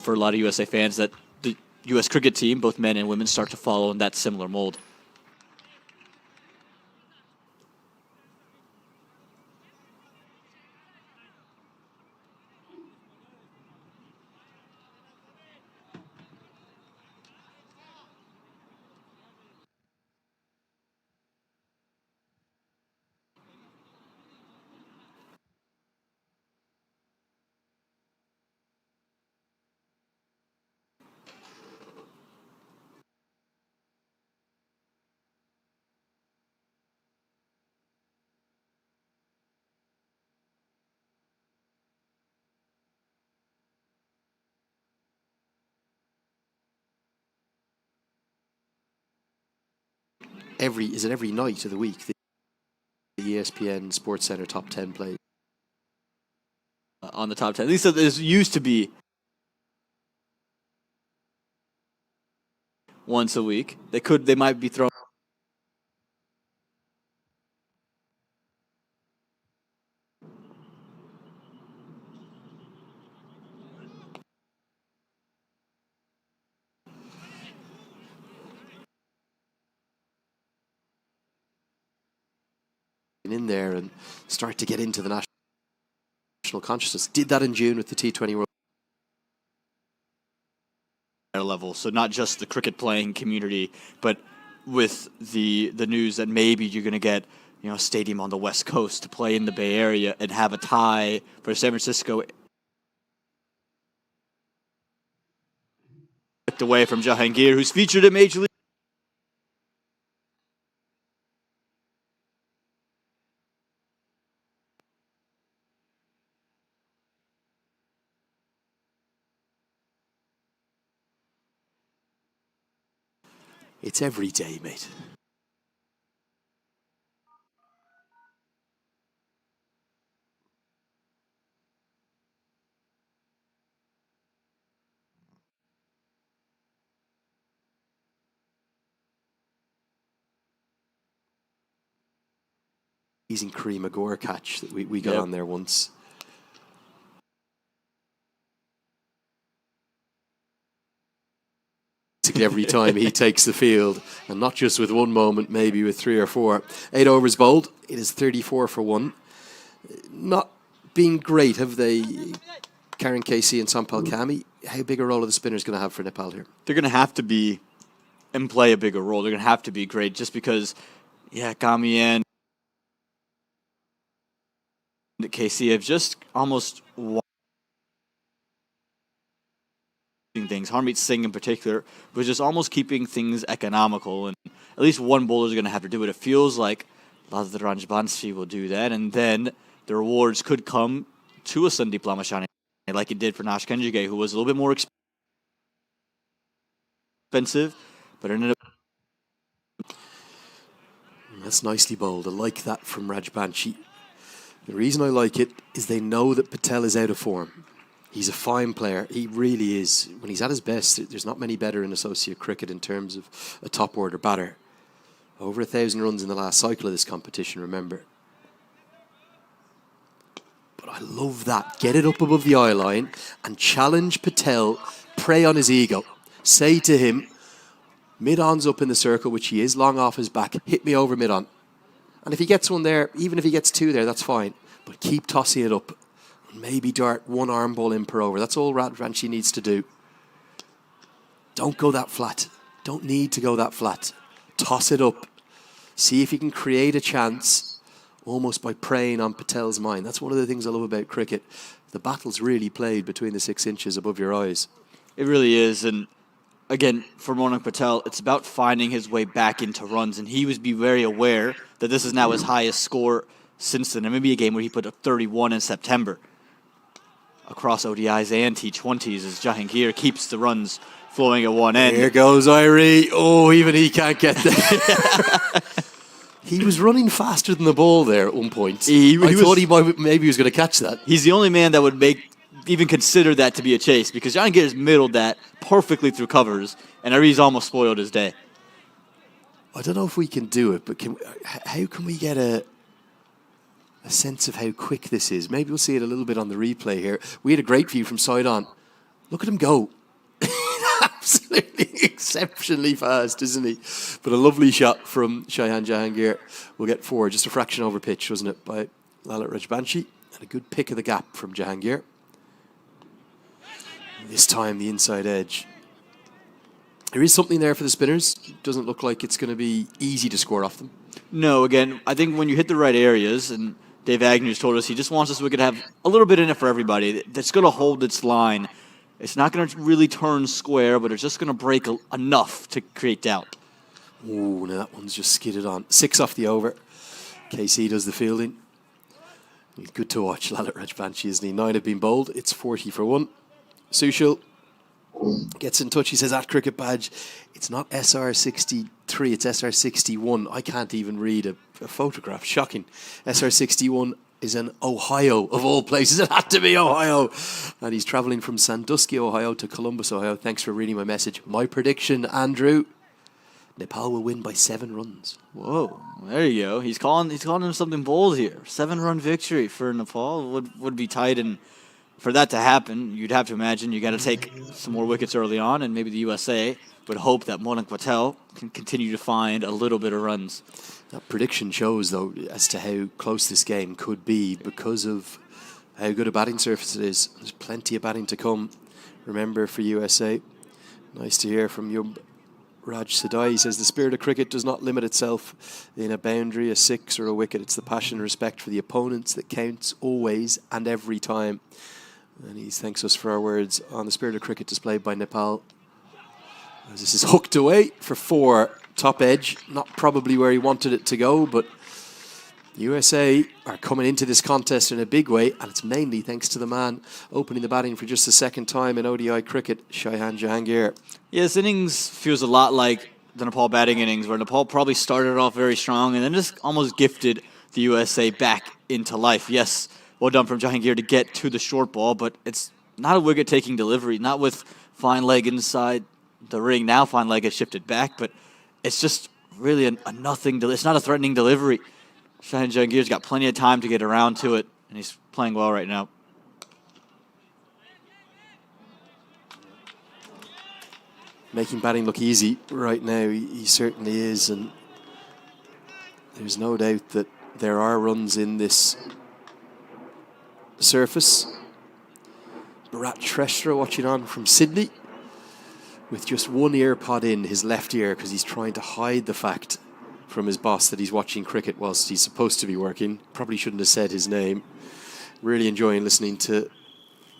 for a lot of USA fans that the U.S. cricket team, both men and women, start to follow in that similar mold. Every night of the week the ESPN Sports Center top 10 plays On the top 10. At least it used to be once a week. They might be thrown in there and start to get into the national consciousness. Did that in June with the T20 World level. So not just the cricket playing community, but with the news that maybe you're going to get a stadium on the West Coast to play in the Bay Area and have a tie for San Francisco away from Jahangir, who's featured at Major League. It's every day, mate. He's in Kareem Agor catch that we got on there once. Every time he takes the field, and not just with one moment, maybe with 3 or 4. 8 overs bowled. It is 34 for 1. Not being great, have they? Karen Casey and Sampal Kami. How big a role are the spinners going to have for Nepal here? They're going to have to be and play a bigger role. They're going to have to be great just because, Kami and Casey have just almost things. Harmeet Singh in particular was just almost keeping things economical, and at least one bowler is going to have to do it. It feels like Ladha Ranjbansi will do that, and then the rewards could come to a Sandeep Lamashani like it did for Nash Kenjige, who was a little bit more expensive, but ended up. That's nicely bowled. I like that from Rajbanshi. The reason I like it is they know that Patel is out of form. He's a fine player. He really is. When he's at his best, there's not many better in associate cricket in terms of a top-order batter. Over 1,000 runs in the last cycle of this competition, remember. But I love that. Get it up above the eye line and challenge Patel. Prey on his ego. Say to him, mid-on's up in the circle, which he is, long off his back. Hit me over mid-on. And if he gets one there, even if he gets 2 there, that's fine. But keep tossing it up. Maybe dart 1 arm ball in per over. That's all Ranchi needs to do. Don't go that flat. Don't need to go that flat. Toss it up. See if you can create a chance almost by preying on Patel's mind. That's one of the things I love about cricket. The battle's really played between the 6 inches above your eyes. It really is. And again, for Monak Patel, it's about finding his way back into runs. And he would be very aware that this is now his highest score since the Namibia game where he put up 31 in September. Across ODIs and T20s as Jahangir keeps the runs flowing at one end. Here goes Irie. Oh, even he can't get there. He was running faster than the ball there at one point. I thought maybe he was going to catch that. He's the only man that would even consider that to be a chase because Jahangir has middled that perfectly through covers, and Irie's almost spoiled his day. I don't know if we can do it, but how can we get a sense of how quick this is? Maybe we'll see it a little bit on the replay here. We had a great view from side on. Look at him go. Absolutely exceptionally fast, isn't he? But a lovely shot from Shaihan Jahangir. We'll get 4, just a fraction over pitch, wasn't it, by Lalit Rajbanshi. And a good pick of the gap from Jahangir. This time, the inside edge. There is something there for the spinners. Doesn't look like it's going to be easy to score off them. No, again, I think when you hit the right areas, and Dave Agnew's told us he just wants us, we could have a little bit in it for everybody. That's going to hold its line. It's not going to really turn square, but it's just going to break enough to create doubt. Ooh, now that one's just skidded on. 6 off the over. KC does the fielding. He's good to watch, Lalit Rajbanshi, isn't he? 9 have been bowled. It's 40 for 1. Sushil gets in touch. He says, at Cricket Badge, it's not SR63, it's SR61. I can't even read a photograph. Shocking. SR61 is in Ohio, of all places. It had to be Ohio. And he's travelling from Sandusky, Ohio to Columbus, Ohio. Thanks for reading my message. My prediction, Andrew, Nepal will win by 7 runs. Whoa, there you go. He's calling him something bold here. 7-run victory for Nepal would be tight, and for that to happen, you'd have to imagine you got to take some more wickets early on, and maybe the USA would hope that Monak Patel can continue to find a little bit of runs. That prediction shows, though, as to how close this game could be because of how good a batting surface it is. There's plenty of batting to come, remember, for USA. Nice to hear from you, Raj Sadai. He says, the spirit of cricket does not limit itself in a boundary, a 6 or a wicket. It's the passion and respect for the opponents that counts always and every time. And he thanks us for our words on the spirit of cricket displayed by Nepal. As this is hooked away for 4. Top edge, not probably where he wanted it to go, but the USA are coming into this contest in a big way, and it's mainly thanks to the man opening the batting for just the 2nd time in ODI cricket, Shaihan Jahangir. Yeah, this innings feels a lot like the Nepal batting innings, where Nepal probably started off very strong and then just almost gifted the USA back into life. Yes, well done from Jahangir to get to the short ball, but it's not a wicket-taking delivery, not with fine leg inside the ring. Now fine leg has shifted back, but it's just really a nothing. It's not a threatening delivery. Shaihan Jahangir's got plenty of time to get around to it, and he's playing well right now. Making batting look easy right now, he certainly is, and there's no doubt that there are runs in this surface. Bharat Shrestha watching on from Sydney with just one ear pod in, his left ear, because he's trying to hide the fact from his boss that he's watching cricket whilst he's supposed to be working. Probably shouldn't have said his name. Really enjoying listening to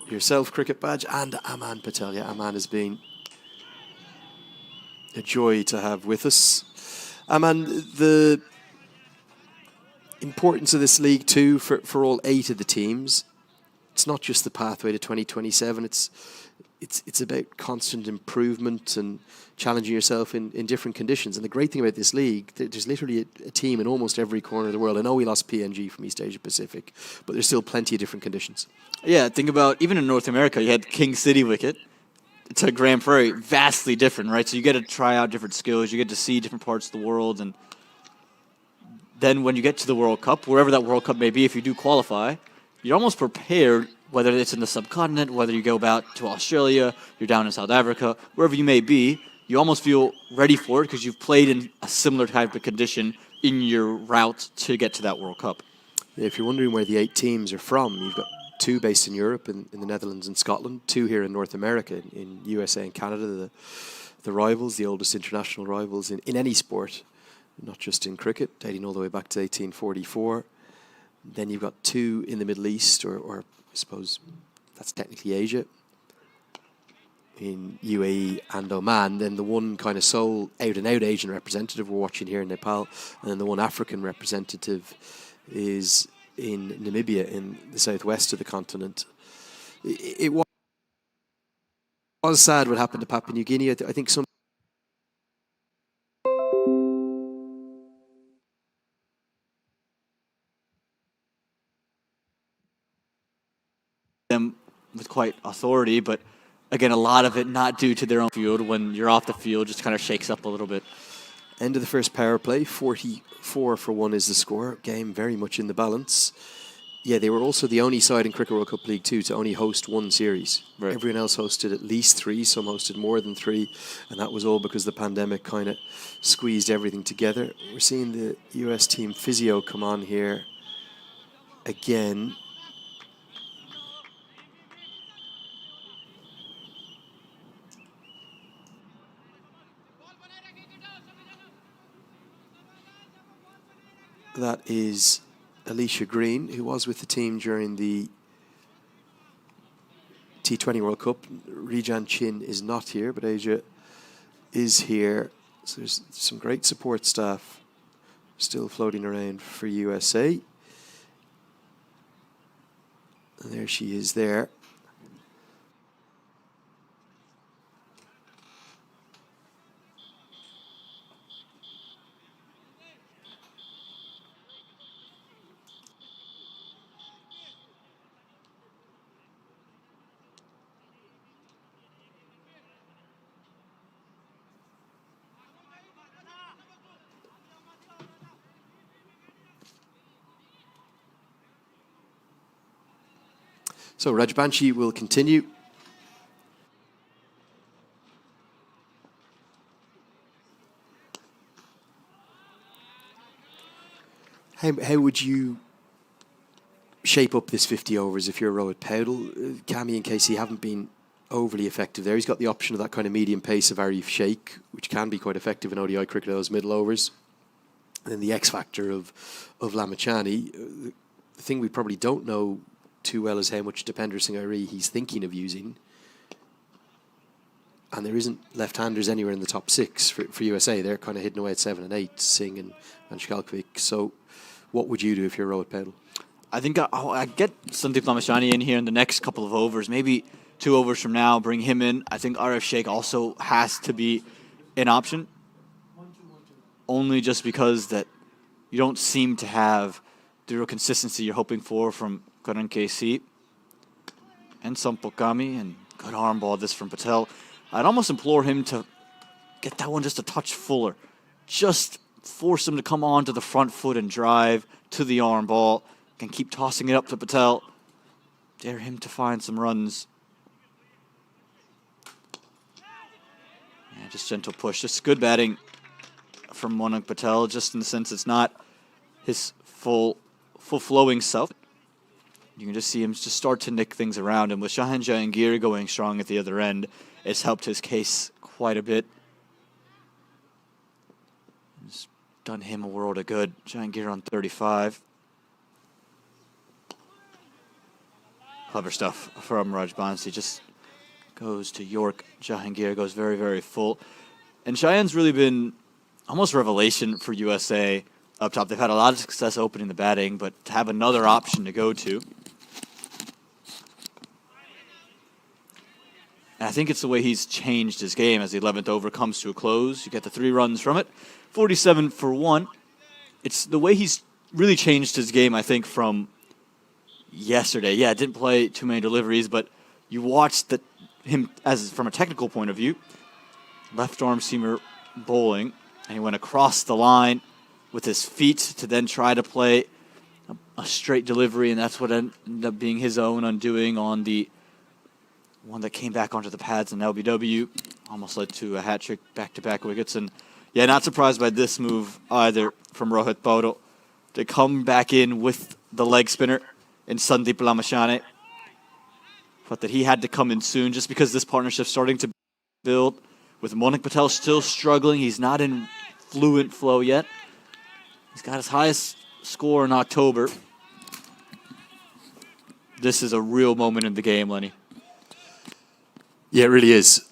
yourself, Cricket Badge, and Aman Patel. Yeah, Aman has been a joy to have with us. Aman, the importance of this league too for all 8 of the teams, it's not just the pathway to 2027, it's about constant improvement and challenging yourself in different conditions. And the great thing about this league, there's literally a team in almost every corner of the world. I know we lost PNG from East Asia Pacific, but there's still plenty of different conditions. Yeah, think about, even in North America, you had King City wicket to Grand Prairie, vastly different, right? So you get to try out different skills, you get to see different parts of the world, and then when you get to the World Cup, wherever that World Cup may be, if you do qualify, you're almost prepared, whether it's in the subcontinent, whether you go out to Australia, you're down in South Africa, wherever you may be, you almost feel ready for it because you've played in a similar type of condition in your route to get to that World Cup. If you're wondering where the 8 teams are from, you've got 2 based in Europe, in the Netherlands and Scotland, 2 here in North America, in USA and Canada, the rivals, the oldest international rivals in any sport, not just in cricket, dating all the way back to 1844. Then you've got 2 in the Middle East, or I suppose that's technically Asia, in UAE and Oman. Then the one kind of sole out-and-out Asian representative we're watching here in Nepal, and then the one African representative is in Namibia, in the southwest of the continent. It was sad what happened to Papua New Guinea. I think some them with quite authority, but again, a lot of it not due to their own field. When you're off the field, just kind of shakes up a little bit. End of the first power play, 44 for 1 is the score. Game very much in the balance. Yeah, they were also the only side in Cricket World Cup League 2 to only host one series. Right. Everyone else hosted at least 3, some hosted more than 3, and that was all because the pandemic kind of squeezed everything together. We're seeing the US team physio come on here again. That is Alicia Green, who was with the team during the T20 World Cup. Rejan Chin is not here, but Asia is here. So there's some great support staff still floating around for USA. And there she is there. So Rajbanshi will continue. How would you shape up this 50 overs if you're Rohit Paudel? Cami and Casey haven't been overly effective there. He's got the option of that kind of medium pace of Arif Sheikh, which can be quite effective in ODI cricket, those middle overs. And then the X factor of Lamachani. The thing we probably don't know too well is how much Dipender Singh Airi he's thinking of using. And there isn't left-handers anywhere in the top 6 for USA. They're kind of hidden away at 7 and 8, Singh and Shkalkovic. So what would you do if you're Rohit Paudel? I think I get Sandeep Lamashani in here in the next couple of overs, maybe 2 overs from now, bring him in. I think Arif Sheikh also has to be an option, only just because that you don't seem to have the real consistency you're hoping for from Karan KC and Sampokami, and good arm ball this from Patel. I'd almost implore him to get that one just a touch fuller. Just force him to come on to the front foot and drive to the arm ball. Can keep tossing it up to Patel. Dare him to find some runs. Yeah, just gentle push. Just good batting from Monak Patel, just in the sense it's not his full flowing self. You can just see him just start to nick things around. And with Shahan Jahangir going strong at the other end, it's helped his case quite a bit. It's done him a world of good. Jahangir on 35. Clever stuff from Rajbansi. Just goes to York. Jahangir goes very, very full. And Cheyenne's really been almost revelation for USA up top. They've had a lot of success opening the batting, but to have another option to go to. And I think it's the way he's changed his game as the 11th over comes to a close. You get the 3 runs from it. 47 for 1. It's the way he's really changed his game, I think, from yesterday. Yeah, didn't play too many deliveries, but you watched him as from a technical point of view. Left arm seamer bowling, and he went across the line with his feet to then try to play a straight delivery, and that's what ended up being his own undoing on the one that came back onto the pads in LBW. Almost led to a hat trick, back-to-back wickets. And yeah, not surprised by this move either from Rohit Paudel to come back in with the leg spinner in Sandeep Lamashane. But that he had to come in soon just because this partnership's starting to build. With Monak Patel still struggling, he's not in fluent flow yet. He's got his highest score in October. This is a real moment in the game, Lenny. Yeah, it really is.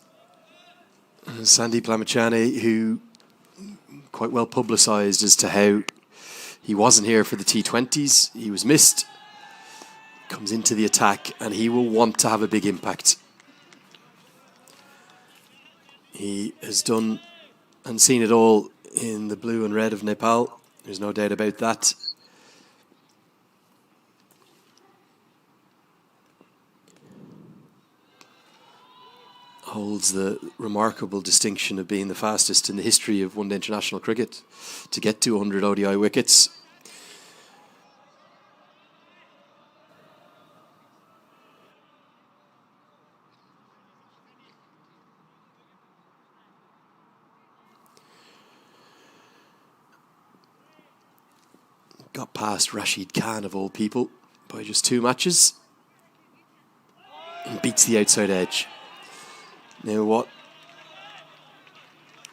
Sandeep Lamachane, who quite well publicised as to how he wasn't here for the T20s. He was missed. Comes into the attack, and he will want to have a big impact. He has done and seen it all in the blue and red of Nepal. There's no doubt about that. Holds the remarkable distinction of being the fastest in the history of one-day international cricket to get to 100 ODI wickets. got past Rashid Khan, of all people, by just 2 matches. And beats the outside edge. Now, what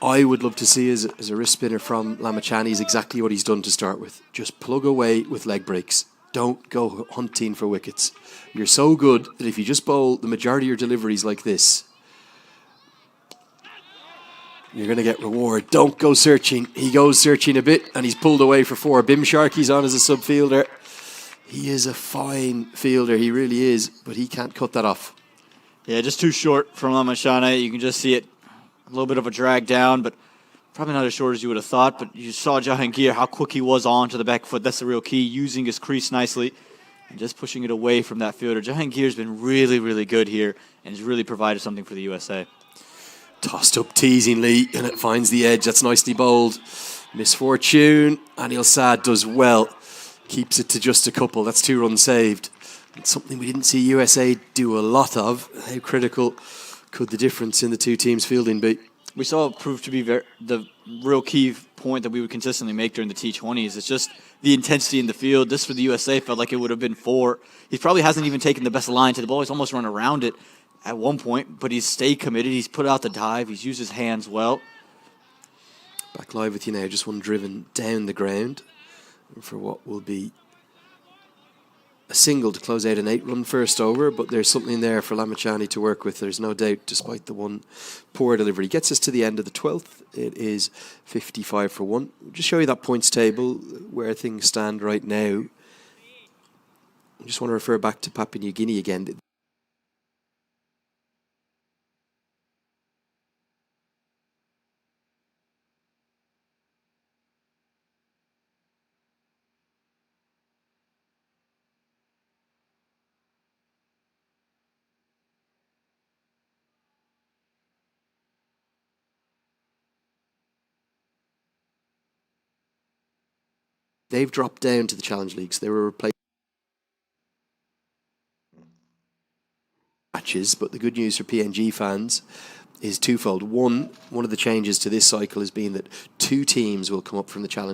I would love to see as a wrist spinner from Lamachani is exactly what he's done to start with. Just plug away with leg breaks. Don't go hunting for wickets. You're so good that if you just bowl the majority of your deliveries like this, you're going to get reward. Don't go searching. He goes searching a bit, and he's pulled away for 4. Bim Sharkey's on as a sub-fielder. He is a fine fielder, he really is, but he can't cut that off. Yeah, just too short from Lamashana. You can just see it, a little bit of a drag down, but probably not as short as you would have thought. But you saw Jahangir, how quick he was onto the back foot. That's the real key, using his crease nicely and just pushing it away from that fielder. Jahangir's been really, really good here and has really provided something for the USA. Tossed up teasingly, and it finds the edge. That's nicely bowled. Misfortune. Anil Sad does well. Keeps it to just a couple. That's 2 runs saved. It's something we didn't see USA do a lot of. How critical could the difference in the 2 teams' fielding be? We saw it prove to be the real key point that we would consistently make during the T20s. It's just the intensity in the field. This for the USA felt like it would have been 4. He probably hasn't even taken the best line to the ball. He's almost run around it at one point, but he's stayed committed. He's put out the dive. He's used his hands well. Back live with you now. Just one driven down the ground for what will be a single to close out an 8-run first over, but there's something there for Lamachani to work with. There's no doubt, despite the one poor delivery. Gets us to the end of the 12th. It is 55 for 1. I'll just show you that points table, where things stand right now. I just want to refer back to Papua New Guinea again. They've dropped down to the Challenge Leagues. They were replaced matches, but the good news for PNG fans is twofold. One of the changes to this cycle has been that 2 teams will come up from the Challenge